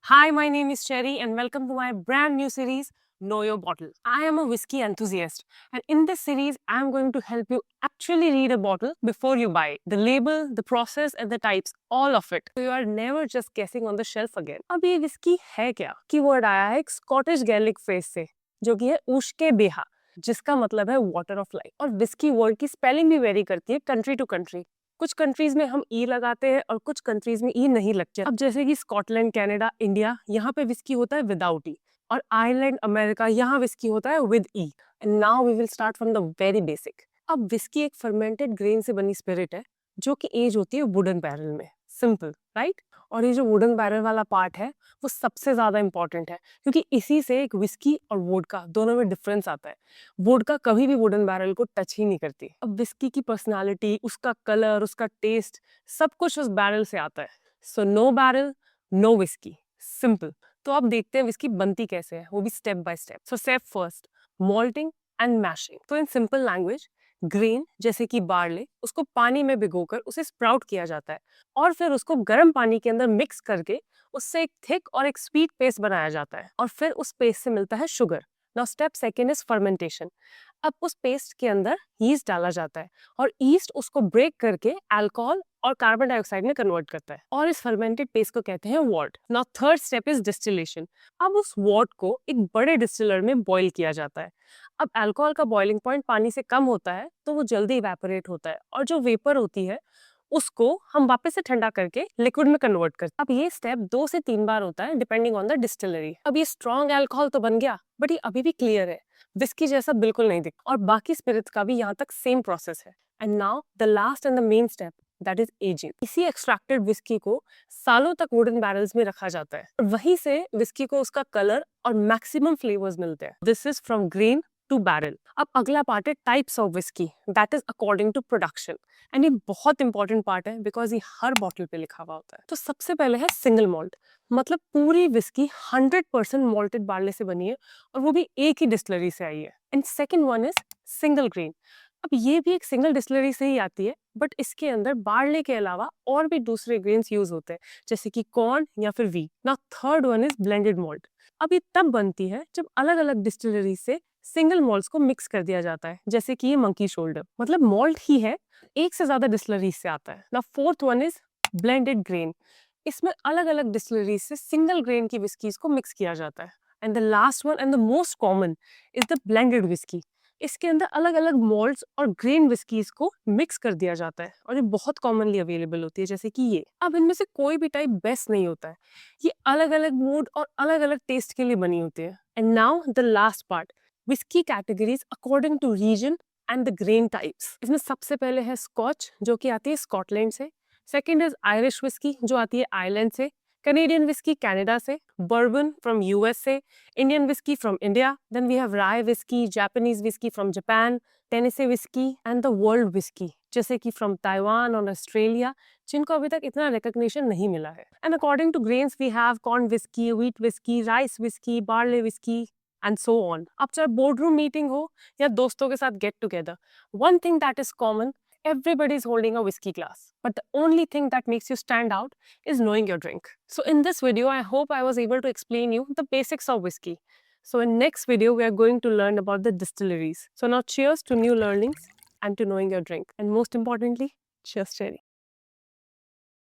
Hi, my name is Cherry, and welcome to my brand new series, Know Your Bottle. I am a whiskey enthusiast, and in this series, I am going to help you actually read a bottle before you buy it. The label, the process, and the types, all of it. So you are never just guessing on the shelf again. अब ये whiskey है क्या? Keyword आया है एक Scottish gallic phrase से, जो कि है उश्के बेहा, जिसका मतलब है वाटर ऑफ लाइफ। और विस्की वर्ड की स्पेलिंग भी वेरी करती है कंट्री टू कंट्री। कुछ कंट्रीज में हम ई लगाते हैं और कुछ कंट्रीज में ई नहीं लगते। अब जैसे कि स्कॉटलैंड, कनाडा, इंडिया, यहाँ पे विस्की होता है विदाउट ई, और आयरलैंड, अमेरिका, यहाँ विस्की होता है with E. And now we will start from the very basic. अब विस्की एक फर्मेंटेड ग्रेन से बनी स्पिरिट है, जो कि एज होती है वुडन बैरल में। Simple, right? और ये जो वुडन बैरल वाला पार्ट है, वो सबसे ज्यादा इंपॉर्टेंट है, क्योंकि इसी से एक विस्की और वोडका दोनों में डिफरेंस आता है। वोडका कभी भी वुडन बैरल को टच ही नहीं करती। अब विस्की की पर्सनालिटी, उसका कलर, उसका टेस्ट, सब कुछ उस बैरल से आता है। So no barrel, no whisky. Simple. तो अब देखते हैं विस्की बनती कैसे है, वो भी step by step. So step first, moulting and mashing. तो इन सिंपल लैंग्वेज, ग्रेन जैसे कि बार्ले, उसको पानी में भिगोकर उसे स्प्राउट किया जाता है, और फिर उसको गर्म पानी के अंदर मिक्स करके उससे एक थिक और एक स्वीट पेस्ट बनाया जाता है, और फिर उस पेस्ट से मिलता है sugar. Now step second is fermentation. अब उस पेस्ट के अंदर यीस्ट डाला जाता है, और यीस्ट उसको ब्रेक करके अल्कोहल और कार्बन डाइऑक्साइड में कन्वर्ट करता है, और इस फर्मेंटेड पेस्ट को कहते हैं wort. Now third step is distillation. अब उस वॉर्ट को एक बड़े डिस्टिलर में बॉईल किया जाता है। अब अल्कोहल का बॉइलिंग पॉइंट पानी से कम होता है, तो वो जल्दी इवेपोरेट होता है, और जो वेपर होती है उसको हम वापस से ठंडा करके लिक्विड में कन्वर्ट करते हैं। अब ये स्टेप 2 से 3 बार होता है डिपेंडिंग ऑन द डिस्टिलरी। अब ये स्ट्रॉन्ग अल्कोहल तो बन गया, बट ये अभी भी क्लियर है, विस्की जैसा बिल्कुल नहीं दिखता। और बाकी स्पिरिट्स का भी यहाँ तक सेम प्रोसेस है। And now the last and the main step, that is ageing. इसी एक्सट्रैक्टेड विस्की को सालों तक वुडन बैरल्स में रखा जाता है, और वहीं से विस्की को उसका कलर और मैक्सिमम फ्लेवर्स मिलते हैं। This is from grain to barrel. अब अगला पार्ट है types of whisky, that is according to production. And ये बहुत इंपॉर्टेंट पार्ट है, बिकॉज ये हर बॉटल पे लिखा हुआ होता है। तो सबसे पहले है सिंगल मॉल्ट, मतलब पूरी विस्की 100% मॉल्टेड बार्ले से बनी है, और वो भी एक ही डिस्टिलरी से आई है। And second one is single grain. अब ये भी एक सिंगल डिस्टिलरी से ही आती है, बट इसके अंदर बार्ले के अलावा और भी दूसरे ग्रेन्स यूज होते हैं, जैसे कि कॉर्न या फिर wheat. Now third one is blended malt. अब ये तब बनती है जब अलग अलग डिस्टिलरी से सिंगल मॉल्ट्स को मिक्स कर दिया जाता है, जैसे कि ये मंकी शोल्डर, मतलब मॉल्ट ही है, एक से ज्यादा डिस्टिलरी से आता है। Now fourth one is blended grain. इसमें अलग अलग डिस्टिलरी से सिंगल ग्रेन की विस्कीज को मिक्स किया जाता है। And the last one and the most common is the blended whisky. इसके अंदर अलग अलग मॉल्ट्स और ग्रेन विस्कीज को मिक्स कर दिया जाता है, और ये बहुत कॉमनली अवेलेबल होती है, जैसे कि ये। अब इनमें से कोई भी टाइप बेस्ट नहीं होता है, ये अलग अलग मूड और अलग अलग टेस्ट के लिए बनी होती है। And now the last part, whisky categories according to region and the grain types. इसमें सबसे पहले है स्कॉच, जो कि आती है स्कॉटलैंड से। सेकेंड इज आयरिश विस्की, जो आती है आयरलैंड से। कैनेडियन विस्की कनाडा से। बर्बन फ्रॉम यूएस से। Indian whisky from India. Then we have rye whisky, Japanese whisky from Japan, Tennessee whisky and the world whisky, जैसे कि from Taiwan और Australia, जिनको अभी तक इतना रिकॉग्निशन नहीं मिला है। And according to grains we have corn whisky, wheat whisky, rice whisky, barley whisky and so on. अब चाहे बोर्ड रूम मीटिंग हो या दोस्तों के साथ get together, one thing that is common, everybody is holding a whiskey glass, but the only thing that makes you stand out is knowing your drink. So in this video, I hope I was able to explain you the basics of whiskey. So in next video, we are going to learn about the distilleries. So now cheers to new learnings and to knowing your drink. And most importantly, cheers, Cherry.